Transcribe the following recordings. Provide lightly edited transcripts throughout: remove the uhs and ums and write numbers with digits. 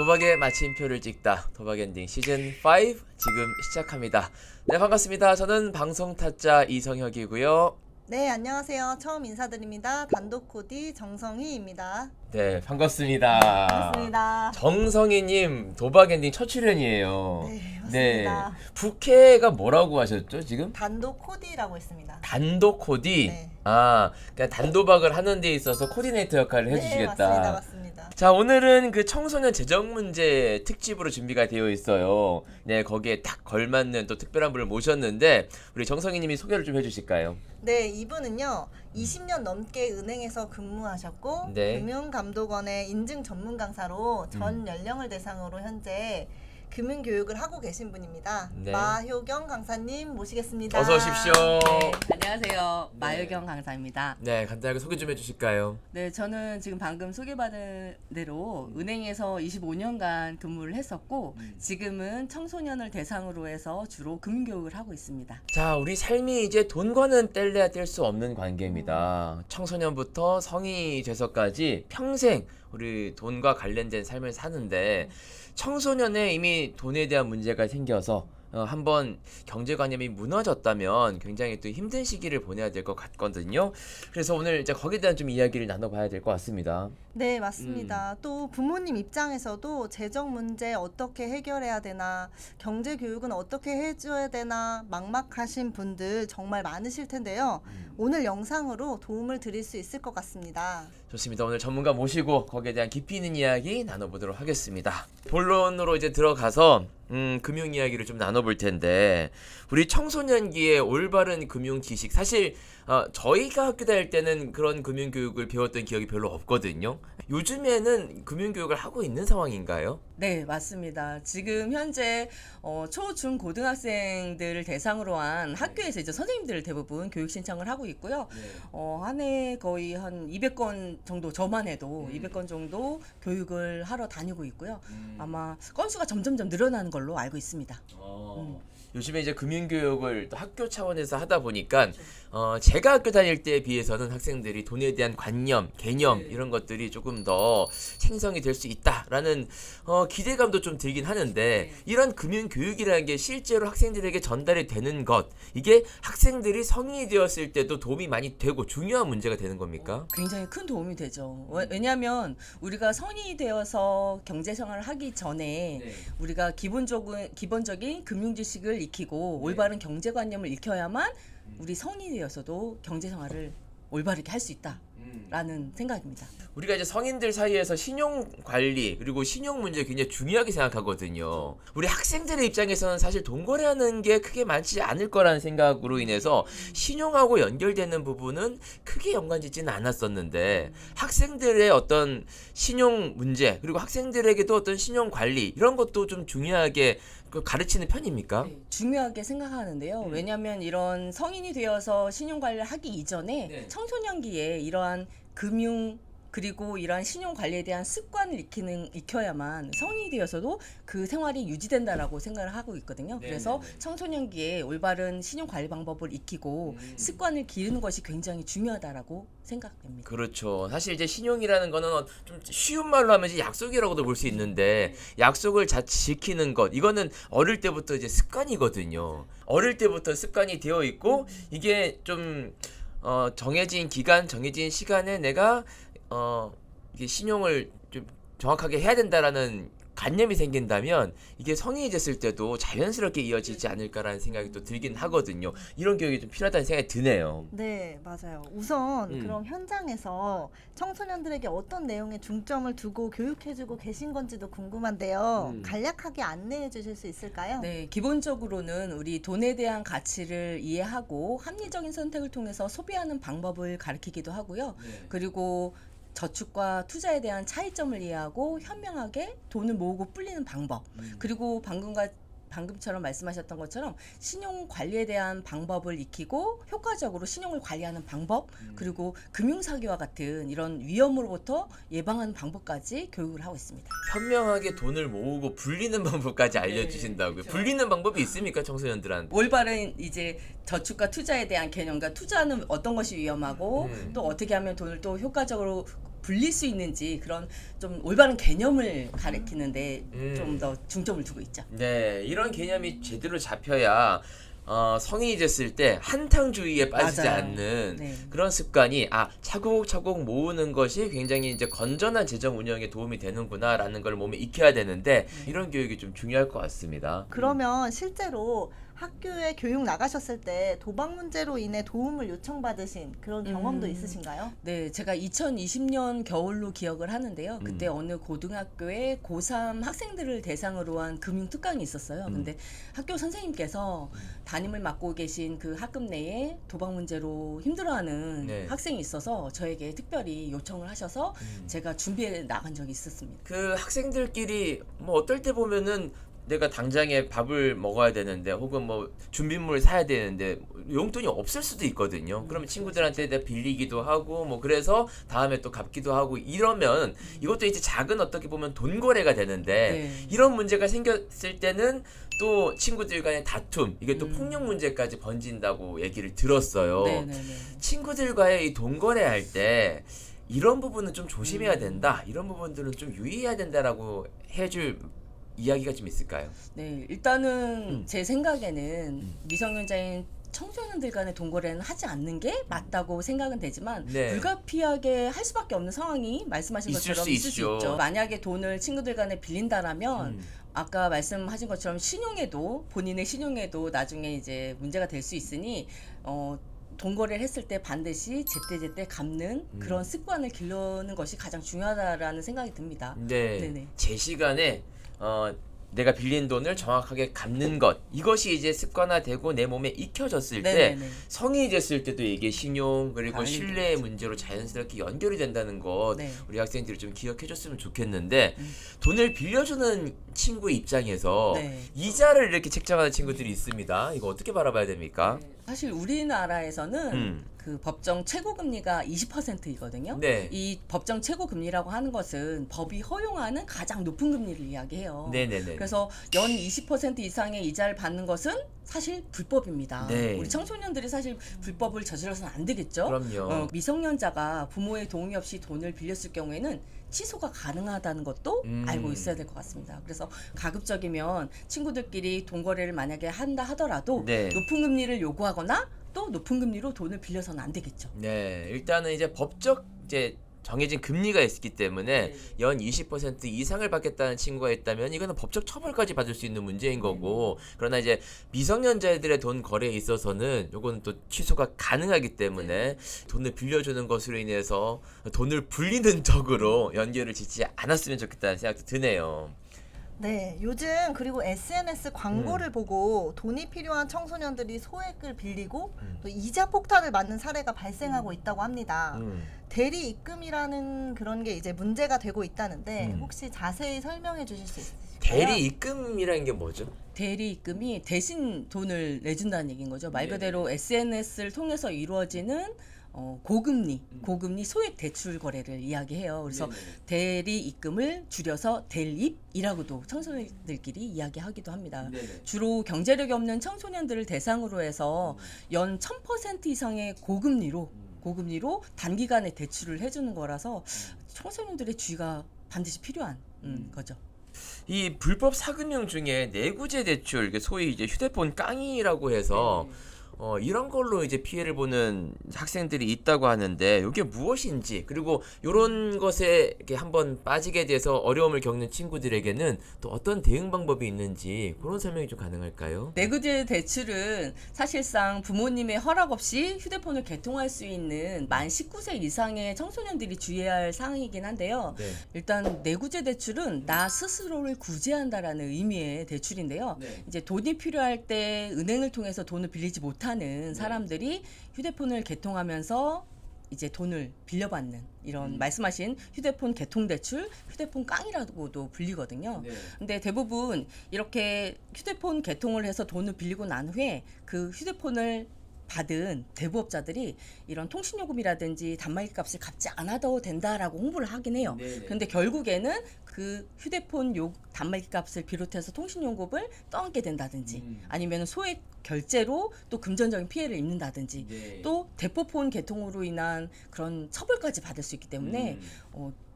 도박의 마침표를 찍다. 도박 엔딩 시즌 5 지금 시작합니다. 네, 반갑습니다. 저는 방송 타짜 이성혁이고요. 네, 안녕하세요. 처음 인사드립니다. 단독 코디 정성희입니다. 네, 반갑습니다. 반갑습니다. 정성희님 도박 엔딩 첫 출연이에요. 네, 맞습니다. 부캐가 뭐라고 하셨죠 지금? 단독 코디라고 했습니다. 단독 코디. 네. 그러니까 단도박을 하는 데 있어서 코디네이터 역할을 해주시겠다. 네, 맞습니다. 자, 오늘은 그 청소년 재정 문제 특집으로 준비가 되어 있어요. 네, 거기에 딱 걸맞는 또 특별한 분을 모셨는데 우리 정성희님이 소개를 좀 해주실까요? 네, 이분은요 20년 넘게 은행에서 근무하셨고 네. 금융감독원의 인증 전문 강사로 전 연령을 대상으로 현재 금융교육을 하고 계신 분입니다. 네. 마효경 강사님 모시겠습니다. 어서 오십시오. 네, 안녕하세요. 네. 마효경 강사입니다. 네, 간단하게 소개 좀 해주실까요? 네, 저는 지금 방금 소개받은 대로 은행에서 25년간 근무를 했었고 지금은 청소년을 대상으로 해서 주로 금융교육을 하고 있습니다. 자, 우리 삶이 이제 돈과는 뗄래야 뗄 수 없는 관계입니다. 청소년부터 성인이 돼서까지 평생 우리 돈과 관련된 삶을 사는데 청소년에 이미 돈에 대한 문제가 생겨서 한번 경제관념이 무너졌다면 굉장히 또 힘든 시기를 보내야 될 것 같거든요. 그래서 오늘 이제 거기에 대한 좀 이야기를 나눠봐야 될 것 같습니다. 네, 맞습니다. 또 부모님 입장에서도 재정 문제 어떻게 해결해야 되나, 경제 교육은 어떻게 해줘야 되나 막막하신 분들 정말 많으실 텐데요. 오늘 영상으로 도움을 드릴 수 있을 것 같습니다. 좋습니다. 오늘 전문가 모시고 거기에 대한 깊이 있는 이야기 나눠보도록 하겠습니다. 본론으로 이제 들어가서 금융 이야기를 좀 나눠볼 텐데 우리 청소년기에 올바른 금융 지식 사실 저희가 학교 다닐 때는 그런 금융 교육을 배웠던 기억이 별로 없거든요. 요즘에는 금융 교육을 하고 있는 상황인가요? 네, 맞습니다. 지금 현재 초, 중, 고등학생들을 대상으로 한 학교에서 이제 선생님들 대부분 교육 신청을 하고 있고요. 한 해 거의 한 200건 정도, 저만 해도 200건 정도 교육을 하러 다니고 있고요. 아마 건수가 점점점 늘어나는 걸로 알고 있습니다. 요즘에 이제 금융교육을 또 학교 차원에서 하다 보니까 제가 학교 다닐 때에 비해서는 학생들이 돈에 대한 관념, 개념 이런 것들이 조금 더 생성이 될 수 있다라는 기대감도 좀 들긴 하는데 이런 금융교육이라는 게 실제로 학생들에게 전달이 되는 것 이게 학생들이 성인이 되었을 때도 도움이 많이 되고 중요한 문제가 되는 겁니까? 굉장히 큰 도움이 되죠. 왜냐하면 우리가 성인이 되어서 경제생활을 하기 전에 우리가 기본적인 금융 지식을 익히고 올바른 경제관념을 익혀야만 우리 성인이 되어서도 경제생활을 올바르게 할 수 있다라는 생각입니다. 우리가 이제 성인들 사이에서 신용 관리 그리고 신용 문제 굉장히 중요하게 생각하거든요. 우리 학생들의 입장에서는 사실 돈 거래하는 게 크게 많지 않을 거라는 생각으로 인해서 신용하고 연결되는 부분은 크게 연관짓지는 않았었는데 학생들의 어떤 신용 문제 그리고 학생들에게도 어떤 신용 관리 이런 것도 좀 중요하게 가르치는 편입니까? 네, 중요하게 생각하는데요. 왜냐하면 이런 성인이 되어서 신용관리를 하기 이전에 청소년기에 이러한 금융 그리고 이러한 신용 관리에 대한 습관을 익혀야만 성인이 되어서도 그 생활이 유지된다라고 생각을 하고 있거든요. 그래서 청소년기에 올바른 신용 관리 방법을 익히고 습관을 기르는 것이 굉장히 중요하다라고 생각됩니다. 그렇죠. 사실 이제 신용이라는 거는 좀 쉬운 말로 하면 이제 약속이라고도 볼 수 있는데 약속을 잘 지키는 것 이거는 어릴 때부터 이제 습관이거든요. 어릴 때부터 습관이 되어 있고 이게 좀 정해진 기간, 정해진 시간에 내가 이게 신용을 좀 정확하게 해야 된다라는 관념이 생긴다면 이게 성인이 됐을 때도 자연스럽게 이어지지 않을까라는 생각이 또 들긴 하거든요. 이런 교육이 좀 필요하다는 생각이 드네요. 네, 맞아요. 우선 그럼 현장에서 청소년들에게 어떤 내용에 중점을 두고 교육해주고 계신 건지도 궁금한데요. 간략하게 안내해 주실 수 있을까요? 네, 기본적으로는 우리 돈에 대한 가치를 이해하고 합리적인 선택을 통해서 소비하는 방법을 가르치기도 하고요. 그리고 저축과 투자에 대한 차이점을 이해하고 현명하게 돈을 모으고 불리는 방법 그리고 방금처럼 말씀하셨던 것처럼 신용 관리에 대한 방법을 익히고 효과적으로 신용을 관리하는 방법 그리고 금융 사기와 같은 이런 위험으로부터 예방하는 방법까지 교육을 하고 있습니다. 현명하게 돈을 모으고 불리는 방법까지 알려주신다고요. 그렇죠. 불리는 방법이 있습니까, 청소년들한테? 올바른 이제 저축과 투자에 대한 개념과 투자는 어떤 것이 위험하고 또 어떻게 하면 돈을 또 효과적으로 불릴 수 있는지 그런 좀 올바른 개념을 가리키는데 좀 더 중점을 두고 있죠. 네, 이런 개념이 제대로 잡혀야 성인이 됐을 때 한탕주의에 빠지지 맞아요. 않는 네. 그런 습관이 차곡차곡 모으는 것이 굉장히 이제 건전한 재정 운영에 도움이 되는구나라는 걸 몸에 익혀야 되는데 이런 교육이 좀 중요할 것 같습니다. 그러면 실제로 학교에 교육 나가셨을 때 도박 문제로 인해 도움을 요청받으신 그런 경험도 있으신가요? 네, 제가 2020년 겨울로 기억을 하는데요. 그때 어느 고등학교에 고3 학생들을 대상으로 한 금융 특강이 있었어요. 근데 학교 선생님께서 담임을 맡고 계신 그 학급 내에 도박 문제로 힘들어하는 네. 학생이 있어서 저에게 특별히 요청을 하셔서 제가 준비해 나간 적이 있었습니다. 그 학생들끼리 뭐 어떨 때 보면은 내가 당장에 밥을 먹어야 되는데 혹은 뭐 준비물 사야 되는데 용돈이 없을 수도 있거든요. 그러면 친구들한테 내가 빌리기도 하고 뭐 그래서 다음에 또 갚기도 하고 이러면 이것도 이제 작은 어떻게 보면 돈 거래가 되는데 네. 이런 문제가 생겼을 때는 또 친구들 간의 다툼 이게 또 폭력 문제까지 번진다고 얘기를 들었어요. 네네네. 친구들과의 이 돈 거래할 때 이런 부분은 좀 조심해야 된다. 이런 부분들은 좀 유의해야 된다라고 해줄 이야기가 좀 있을까요? 네, 일단은 제 생각에는 미성년자인 청소년들 간의 동거래는 하지 않는 게 맞다고 생각은 되지만 네. 불가피하게 할 수밖에 없는 상황이 말씀하신 있을 것처럼 수 있을 수 있죠. 있죠. 만약에 돈을 친구들 간에 빌린다라면 아까 말씀하신 것처럼 신용에도 본인의 신용에도 나중에 이제 문제가 될 수 있으니 동거래를 했을 때 반드시 제때제때 갚는 그런 습관을 기르는 것이 가장 중요하다라는 생각이 듭니다. 네. 네네. 제 시간에 내가 빌린 돈을 정확하게 갚는 것 이것이 이제 습관화되고 내 몸에 익혀졌을 때 네네네. 성인이 됐을 때도 이게 신용 그리고 당연히 신뢰의 문제로 자연스럽게 연결이 된다는 것 네. 우리 학생들이 좀 기억해줬으면 좋겠는데 돈을 빌려주는 친구 입장에서 네. 이자를 이렇게 책정하는 친구들이 있습니다. 이거 어떻게 바라봐야 됩니까? 사실 우리나라에서는 음. 그 법정 최고금리가 20%이거든요. 네. 이 법정 최고금리라고 하는 것은 법이 허용하는 가장 높은 금리를 이야기해요. 네네네. 그래서 연 20% 이상의 이자를 받는 것은 사실 불법입니다. 네. 우리 청소년들이 사실 불법을 저질러서는 안 되겠죠. 그럼요. 미성년자가 부모의 동의 없이 돈을 빌렸을 경우에는 취소가 가능하다는 것도 알고 있어야 될 것 같습니다. 그래서 가급적이면 친구들끼리 돈 거래를 만약에 한다 하더라도 네. 높은 금리를 요구하거나 또 높은 금리로 돈을 빌려서는 안 되겠죠. 네, 일단은 이제 법적 이제 정해진 금리가 있기 때문에 연 20% 이상을 받겠다는 친구가 있다면 이거는 법적 처벌까지 받을 수 있는 문제인 거고 그러나 이제 미성년자들의 돈 거래에 있어서는 요거는 또 취소가 가능하기 때문에 돈을 빌려주는 것으로 인해서 돈을 불리는 쪽으로 연결을 짓지 않았으면 좋겠다는 생각도 드네요. 네, 요즘 그리고 SNS 광고를 보고 돈이 필요한 청소년들이 소액을 빌리고 또 이자 폭탄을 맞는 사례가 발생하고 있다고 합니다. 대리 입금이라는 그런 게 이제 문제가 되고 있다는데 혹시 자세히 설명해 주실 수 있으실까요? 대리 입금이라는 게 뭐죠? 대리 입금이 대신 돈을 내준다는 얘기인 거죠. 말 네. 그대로 SNS를 통해서 이루어지는 고금리 소액 대출 거래를 이야기해요. 그래서 네네. 대리 입금을 줄여서 델입이라고도 청소년들끼리 이야기하기도 합니다. 네네. 주로 경제력이 없는 청소년들을 대상으로 해서 연 1000% 이상의 고금리로 단기간에 대출을 해주는 거라서 청소년들의 주의가 반드시 필요한 거죠. 이 불법 사금융 중에 내구재 대출, 이게 소위 이제 휴대폰 깡이라고 해서 이런 걸로 이제 피해를 보는 학생들이 있다고 하는데 이게 무엇인지 그리고 이런 것에 이렇게 한번 빠지게 돼서 어려움을 겪는 친구들에게는 또 어떤 대응 방법이 있는지 그런 설명이 좀 가능할까요? 내구재 대출은 사실상 부모님의 허락 없이 휴대폰을 개통할 수 있는 만 19세 이상의 청소년들이 주의해야 할 사항이긴 한데요. 네. 일단 내구재 대출은 나 스스로를 구제한다라는 의미의 대출인데요. 네. 이제 돈이 필요할 때 은행을 통해서 돈을 빌리지 못하는 사람들이 휴대폰을 개통하면서 이제 돈을 빌려받는 이런 말씀하신 휴대폰 개통 대출, 휴대폰 깡이라고도 불리거든요. 네. 근데 대부분 이렇게 휴대폰 개통을 해서 돈을 빌리고 난 후에 그 휴대폰을 받은 대부업자들이 이런 통신요금이라든지 단말기 값을 갚지 않아도 된다라고 홍보를 하긴 해요. 네네. 그런데 결국에는 그 휴대폰 단말기 값을 비롯해서 통신요금을 떠안게 된다든지 아니면 소액 결제로 또 금전적인 피해를 입는다든지 네. 또 대포폰 개통으로 인한 그런 처벌까지 받을 수 있기 때문에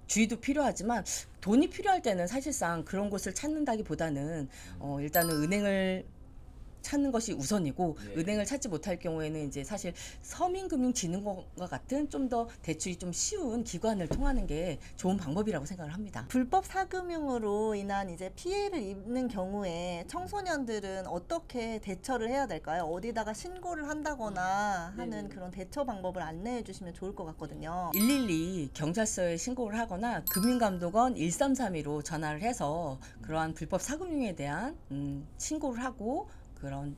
주의도 필요하지만 돈이 필요할 때는 사실상 그런 곳을 찾는다기보다는 일단은 은행을 찾는 것이 우선이고 네. 은행을 찾지 못할 경우에는 이제 사실 서민금융진흥원과 같은 좀 더 대출이 좀 쉬운 기관을 통하는 게 좋은 방법이라고 생각을 합니다. 불법 사금융으로 인한 이제 피해를 입는 경우에 청소년들은 어떻게 대처를 해야 될까요? 어디다가 신고를 한다거나 하는 그런 대처 방법을 안내해 주시면 좋을 것 같거든요. 112 경찰서에 신고를 하거나 금융감독원 1332로 전화를 해서 그러한 불법 사금융에 대한 신고를 하고 그런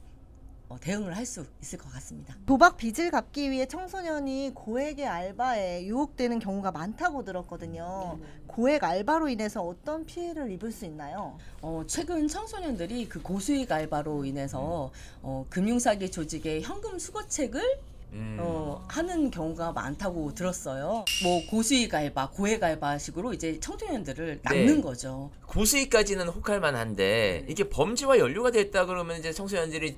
대응을 할 수 있을 것 같습니다. 도박 빚을 갚기 위해 청소년이 고액의 알바에 유혹되는 경우가 많다고 들었거든요. 고액 알바로 인해서 어떤 피해를 입을 수 있나요? 최근 청소년들이 그 고수익 알바로 인해서 금융사기 조직의 현금 수거책을 하는 경우가 많다고 들었어요. 뭐 고수익 알바, 고액 알바식으로 이제 청소년들을 낚는 거죠. 고수익까지는 혹할 만한데 이게 범죄와 연루가 됐다 그러면 이제 청소년들이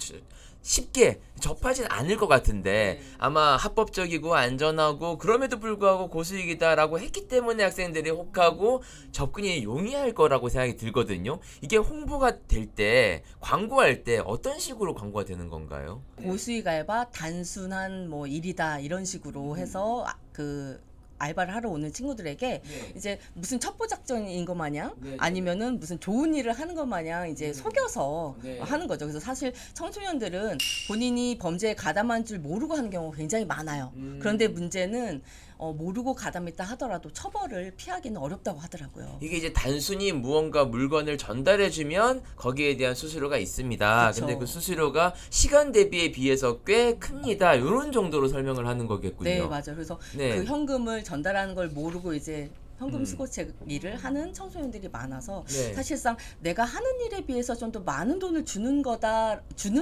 쉽게 접하진 않을 것 같은데 아마 합법적이고 안전하고 그럼에도 불구하고 고수익이다라고 했기 때문에 학생들이 혹하고 접근이 용이할 거라고 생각이 들거든요. 이게 홍보가 될 때 광고할 때 어떤 식으로 광고가 되는 건가요? 고수익 알바 단순한 뭐 일이다 이런 식으로 해서 그 알바를 하러 오는 친구들에게 이제 무슨 첩보 작전인 것 마냥 아니면은 무슨 좋은 일을 하는 것 마냥 이제 속여서 하는 거죠. 그래서 사실 청소년들은 본인이 범죄에 가담한 줄 모르고 하는 경우가 굉장히 많아요. 그런데 문제는 모르고 가담했다 하더라도 처벌을 피하기는 어렵다고 하더라고요. 이게 이제 단순히 무언가 물건을 전달해주면 거기에 대한 수수료가 있습니다. 그쵸. 근데 그 수수료가 시간 대비에 비해서 꽤 큽니다. 이런 정도로 설명을 하는 거겠군요. 네, 맞아요. 그래서 네. 그 현금을 전달하는 걸 모르고 이제 현금 수거책 일을 하는 청소년들이 많아서 네. 사실상 내가 하는 일에 비해서 좀 더 많은 돈을 주는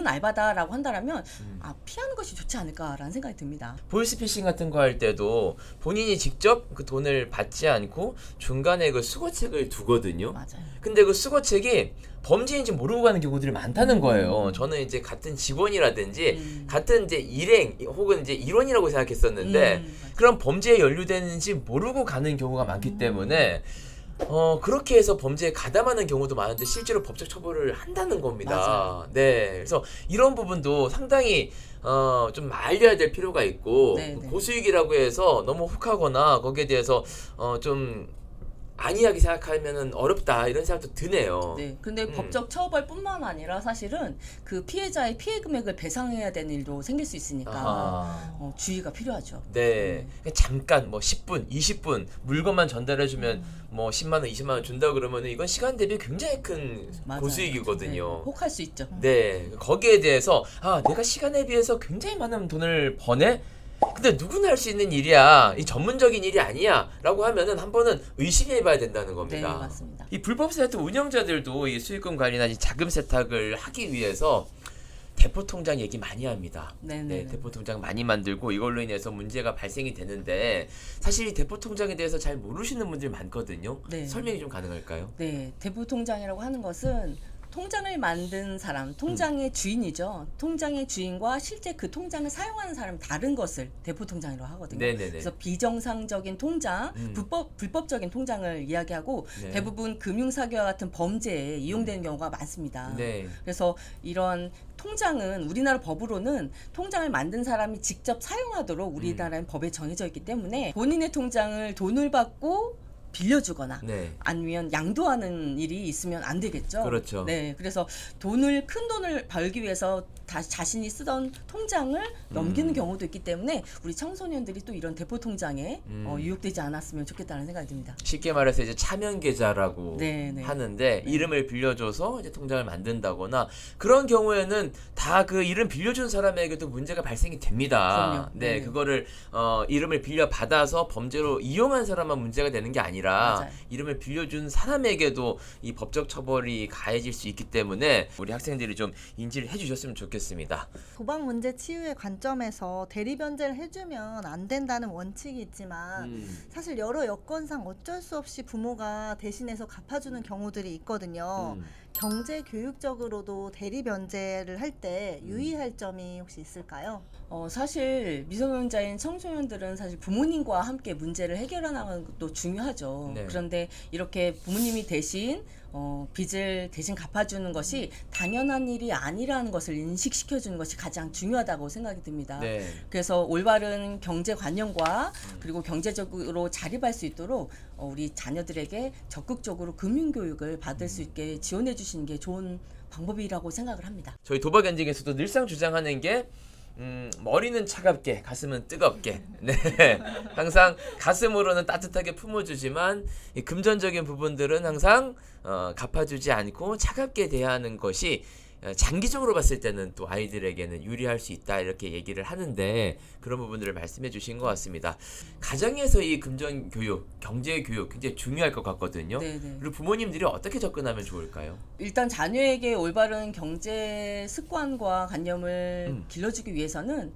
알바다라고 한다라면 피하는 것이 좋지 않을까라는 생각이 듭니다. 보이스피싱 같은 거 할 때도 본인이 직접 그 돈을 받지 않고 중간에 그 수거책을 두거든요. 맞아요. 근데 그 수거책이 범죄인지 모르고 가는 경우들이 많다는 거예요. 저는 이제 같은 직원이라든지 같은 이제 일행 혹은 이제 일원이라고 생각했었는데 그런 범죄에 연루되는지 모르고 가는 경우가 많기 때문에 그렇게 해서 범죄에 가담하는 경우도 많은데 실제로 법적 처벌을 한다는 겁니다. 맞아요. 네, 그래서 이런 부분도 상당히 좀 알려야 될 필요가 있고 네, 네. 고수익이라고 해서 너무 혹하거나 거기에 대해서 좀 안이하게 생각하면은 어렵다 이런 생각도 드네요. 네. 근데 법적 처벌뿐만 아니라 사실은 그 피해자의 피해 금액을 배상해야 되는 일도 생길 수 있으니까 아하. 주의가 필요하죠. 네. 그냥 잠깐 뭐 10분, 20분 물건만 전달해주면 뭐 10만 원, 20만 원 준다 그러면은 이건 시간 대비 굉장히 큰 맞아요. 고수익이거든요. 네, 혹할 수 있죠. 네. 거기에 대해서 내가 시간에 비해서 굉장히 많은 돈을 버네? 근데 누구나 할 수 있는 일이야. 이 전문적인 일이 아니야. 라고 하면은 한 번은 의심해 봐야 된다는 네, 겁니다. 맞습니다. 이 불법 사이트 운영자들도 이 수익금 관리나 이 자금 세탁을 하기 위해서 대포 통장 얘기 많이 합니다. 네네. 네, 대포 통장 많이 만들고 이걸로 인해서 문제가 발생이 되는데 사실 이 대포 통장에 대해서 잘 모르시는 분들이 많거든요. 네. 설명이 좀 가능할까요? 네, 대부 통장이라고 하는 것은 통장을 만든 사람, 통장의 주인이죠. 통장의 주인과 실제 그 통장을 사용하는 사람이 다른 것을 대포 통장이라고 하거든요. 네네네. 그래서 비정상적인 통장, 불법적인 통장을 이야기하고 네. 대부분 금융사기와 같은 범죄에 이용되는 경우가 많습니다. 네. 그래서 이런 통장은 우리나라 법으로는 통장을 만든 사람이 직접 사용하도록 우리나라는 법에 정해져 있기 때문에 본인의 통장을 돈을 받고 빌려주거나 네. 아니면 양도하는 일이 있으면 안 되겠죠. 그렇죠. 네, 그래서 큰 돈을 벌기 위해서 자신이 쓰던 통장을 넘기는 경우도 있기 때문에 우리 청소년들이 또 이런 대포 통장에 유혹되지 않았으면 좋겠다는 생각이 듭니다. 쉽게 말해서 이제 차명 계좌라고 네. 하는데 이름을 빌려줘서 이제 통장을 만든다거나 그런 경우에는 다 그 이름 빌려준 사람에게도 문제가 발생이 됩니다. 그럼요. 네, 네. 그거를 이름을 빌려 받아서 범죄로 이용한 사람만 문제가 되는 게 아니라 맞아요. 이름을 빌려준 사람에게도 이 법적 처벌이 가해질 수 있기 때문에 우리 학생들이 좀 인지를 해주셨으면 좋겠습니다. 좋겠습니다. 도박 문제 치유의 관점에서 대리 변제를 해주면 안 된다는 원칙이 있지만 사실 여러 여건상 어쩔 수 없이 부모가 대신해서 갚아주는 경우들이 있거든요. 경제 교육적으로도 대리 변제를 할 때 유의할 점이 혹시 있을까요? 사실 미성년자인 청소년들은 사실 부모님과 함께 문제를 해결하는 것도 중요하죠. 네. 그런데 이렇게 부모님이 대신 빚을 대신 갚아주는 것이 당연한 일이 아니라는 것을 인식시켜주는 것이 가장 중요하다고 생각이 듭니다. 네. 그래서 올바른 경제관념과 그리고 경제적으로 자립할 수 있도록 우리 자녀들에게 적극적으로 금융교육을 받을 수 있게 지원해 주시는 게 좋은 방법이라고 생각을 합니다. 저희 도박 엔딩에서도 늘상 주장하는 게 머리는 차갑게 가슴은 뜨겁게 네 항상 가슴으로는 따뜻하게 품어주지만 이 금전적인 부분들은 항상 갚아주지 않고 차갑게 대하는 것이 장기적으로 봤을 때는 또 아이들에게는 유리할 수 있다 이렇게 얘기를 하는데 그런 부분들을 말씀해 주신 것 같습니다. 가정에서 이 금전 교육, 경제 교육 굉장히 중요할 것 같거든요. 네네. 그리고 부모님들이 어떻게 접근하면 좋을까요? 일단 자녀에게 올바른 경제 습관과 관념을 길러주기 위해서는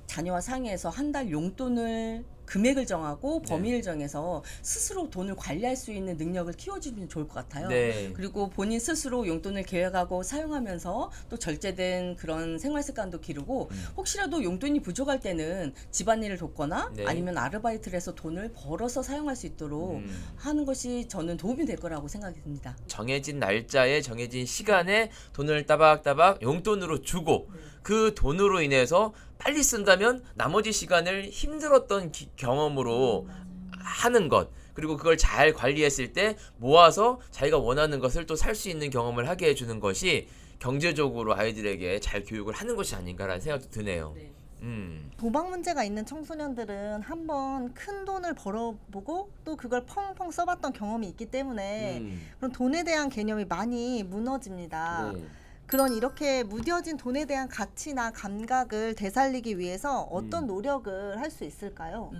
자녀와 상의해서 한 달 용돈을 금액을 정하고 범위를 정해서 스스로 돈을 관리할 수 있는 능력을 키워주면 좋을 것 같아요. 네. 그리고 본인 스스로 용돈을 계획하고 사용하면서 또 절제된 그런 생활 습관도 기르고 혹시라도 용돈이 부족할 때는 집안일을 돕거나 네. 아니면 아르바이트를 해서 돈을 벌어서 사용할 수 있도록 하는 것이 저는 도움이 될 거라고 생각이 듭니다. 정해진 날짜에 정해진 시간에 돈을 따박따박 용돈으로 주고 그 돈으로 인해서 빨리 쓴다면 나머지 시간을 힘들었던 경험으로 하는 것 그리고 그걸 잘 관리했을 때 모아서 자기가 원하는 것을 또 살 수 있는 경험을 하게 해주는 것이 경제적으로 아이들에게 잘 교육을 하는 것이 아닌가라는 생각도 드네요. 네. 도박 문제가 있는 청소년들은 한번 큰 돈을 벌어보고 또 그걸 펑펑 써봤던 경험이 있기 때문에 그런 돈에 대한 개념이 많이 무너집니다. 네. 그런 이렇게 무뎌진 돈에 대한 가치나 감각을 되살리기 위해서 어떤 노력을 할 수 있을까요?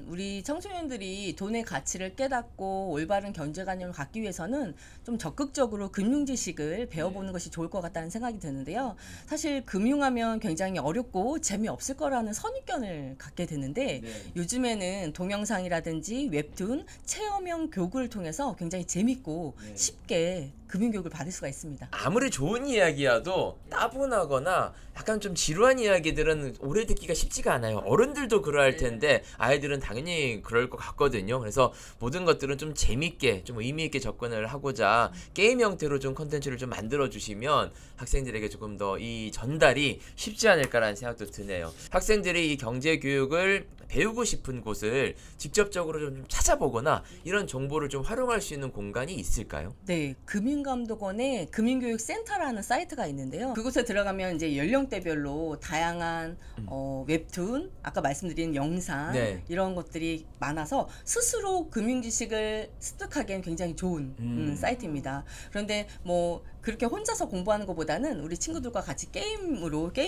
우리 청소년들이 돈의 가치를 깨닫고 올바른 경제관념을 갖기 위해서는 좀 적극적으로 금융 지식을 배워보는 것이 좋을 것 같다는 생각이 드는데요. 사실 금융하면 굉장히 어렵고 재미없을 거라는 선입견을 갖게 되는데 요즘에는 동영상이라든지 웹툰, 체험형 교육을 통해서 굉장히 재밌고 쉽게 금융교육을 받을 수가 있습니다. 아무리 좋은 이야기여도 따분하거나 약간 좀 지루한 이야기들은 오래 듣기가 쉽지가 않아요. 어른들도 그러할 텐데 아이들은 당연히 그럴 것 같거든요. 그래서 모든 것들은 좀 재밌게 좀 의미 있게 접근을 하고자 게임 형태로 좀 컨텐츠를 좀 만들어 주시면 학생들에게 조금 더 이 전달이 쉽지 않을까라는 생각도 드네요. 학생들이 이 경제 교육을 배우고 싶은 곳을 직접적으로 좀 찾아보거나 이런 정보를 좀 활용할 수 있는 공간이 있을까요? 네, 금융감독원의 금융교육센터라는 사이트가 있는데요. 그곳에 들어가면 이제 연령대별로 다양한 웹툰, 아까 말씀드린 영상 네. 이런 것들이 많아서 스스로 금융 지식을 습득하기엔 굉장히 좋은 사이트입니다. 그런데 뭐 그렇게 혼자서 공부하는 것보다는 우리 친구들과 같이 게임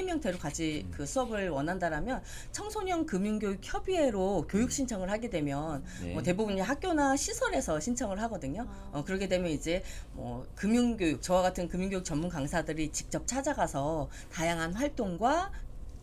형태로 같이 그 수업을 원한다라면 청소년 금융교육 협의회로 교육 신청을 하게 되면 네. 대부분 학교나 시설에서 신청을 하거든요. 그렇게 되면 이제 뭐 금융교육, 저와 같은 금융교육 전문 강사들이 직접 찾아가서 다양한 활동과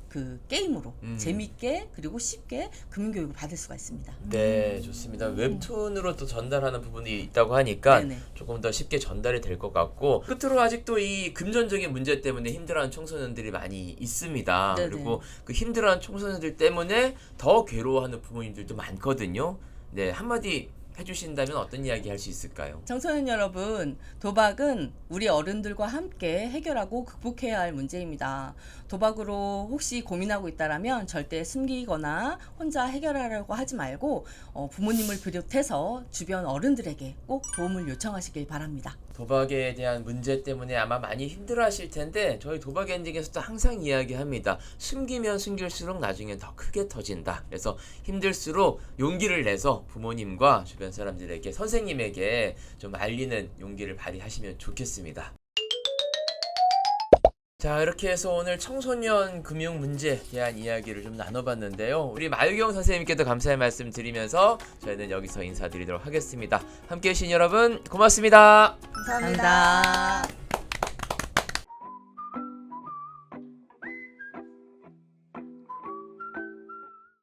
그 게임으로 재밌게 그리고 쉽게 금융교육을 받을 수가 있습니다. 네, 좋습니다. 웹툰으로 또 전달하는 부분이 있다고 하니까 네네. 조금 더 쉽게 전달이 될 것 같고 끝으로 아직도 이 금전적인 문제 때문에 힘들어하는 청소년들이 많이 있습니다. 네네. 그리고 그 힘들어하는 청소년들 때문에 더 괴로워하는 부모님들도 많거든요. 네, 한마디 해주신다면 어떤 이야기 할 수 있을까요? 청소년 여러분, 도박은 우리 어른들과 함께 해결하고 극복해야 할 문제입니다. 도박으로 혹시 고민하고 있다라면 절대 숨기거나 혼자 해결하려고 하지 말고 부모님을 비롯해서 주변 어른들에게 꼭 도움을 요청하시길 바랍니다. 도박에 대한 문제 때문에 아마 많이 힘들어하실 텐데 저희 도박 엔딩에서도 항상 이야기합니다. 숨기면 숨길수록 나중엔 더 크게 터진다. 그래서 힘들수록 용기를 내서 부모님과 주변 사람들에게 선생님에게 좀 알리는 용기를 발휘하시면 좋겠습니다. 자, 이렇게 해서 오늘 청소년 금융 문제에 대한 이야기를 좀 나눠봤는데요. 우리 마유경 선생님께도 감사의 말씀 드리면서 저희는 여기서 인사드리도록 하겠습니다. 함께해 주신 여러분 고맙습니다. 감사합니다. 감사합니다.